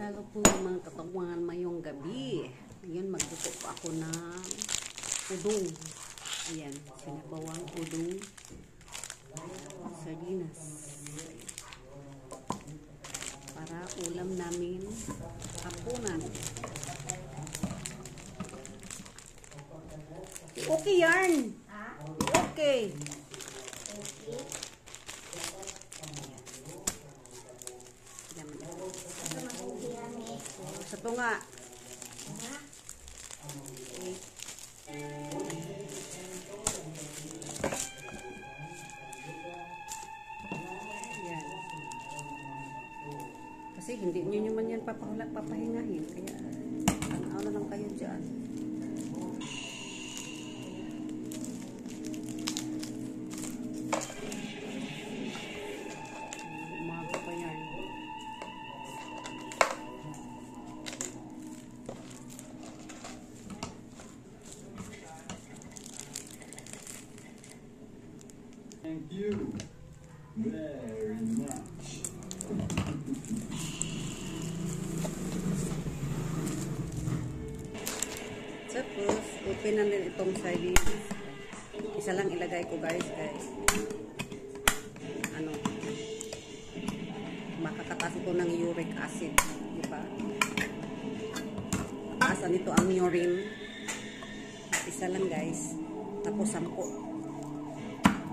Hello po mga katawan, mayong gabi. Ngayon magluto po ako ng udong. Ayan, sinabawang udong. Sardinas. Para ulam namin hapunan. Okay yarn. Okay. Sa tunga. Yan. Kasi hindi nyo man yan papahingahin. Kaya ano na lang kayo dyan. Umaga pa yan. Thank you very much. Tapos, open na din itong sardines. Isa lang ilagay ko guys. Ano, makakatas ito ng uric acid. Diba? Asa nito ang urine. Isa lang guys. Tapos 10.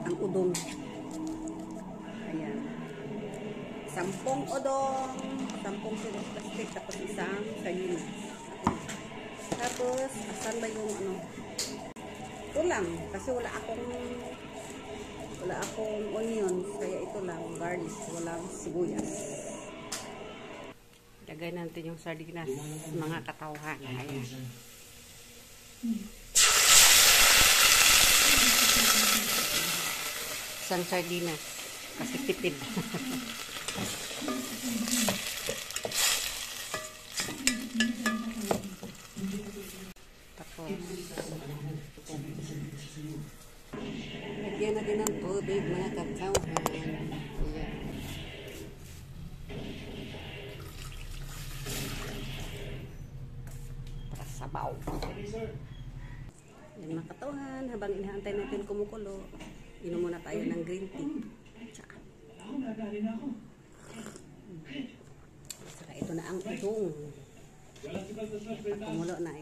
Ang udong. Ayan. 10 udong. 10 silos plastic. Tapos isang sardines. Tapos, asan ba yung ano? Ito lang. Kasi wala akong onions. Kaya ito lang. Garlic. Walang sibuyas. Lagay natin yung sardinas. Mga katawhan. Ayan. Isang sardinas. Kasi tipid. Tapos, lagyan natin ng tubig, mga katawhan. Ayan. Para sabaw. Ayan mga katawhan, habang inahantay natin kumukulo, inom muna tayo ng green tea. Tsaka. Saka ito na ang udong. Pag kumulo na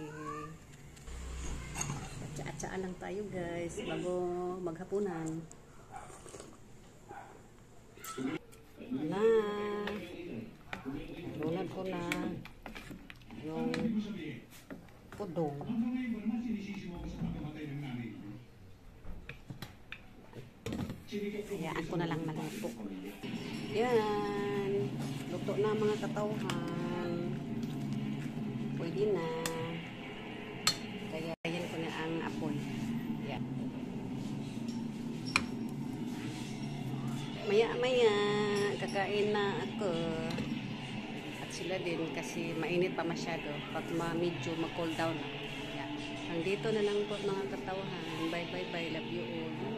atsa-atsa lang tayo guys bago maghapunan. Na lunan ko na yung udong. Hayaan ko na lang maluto. Yan. Luto na mga katawhan. Pwede na. Kaya yan ko na ang apoy. Yan. Maya-maya kakain na ako. At sila din kasi mainit pa masyado. Pag medyo mag-cool down na. Yan. Hanggang dito na lang po mga katawhan. Bye bye bye. Love you all.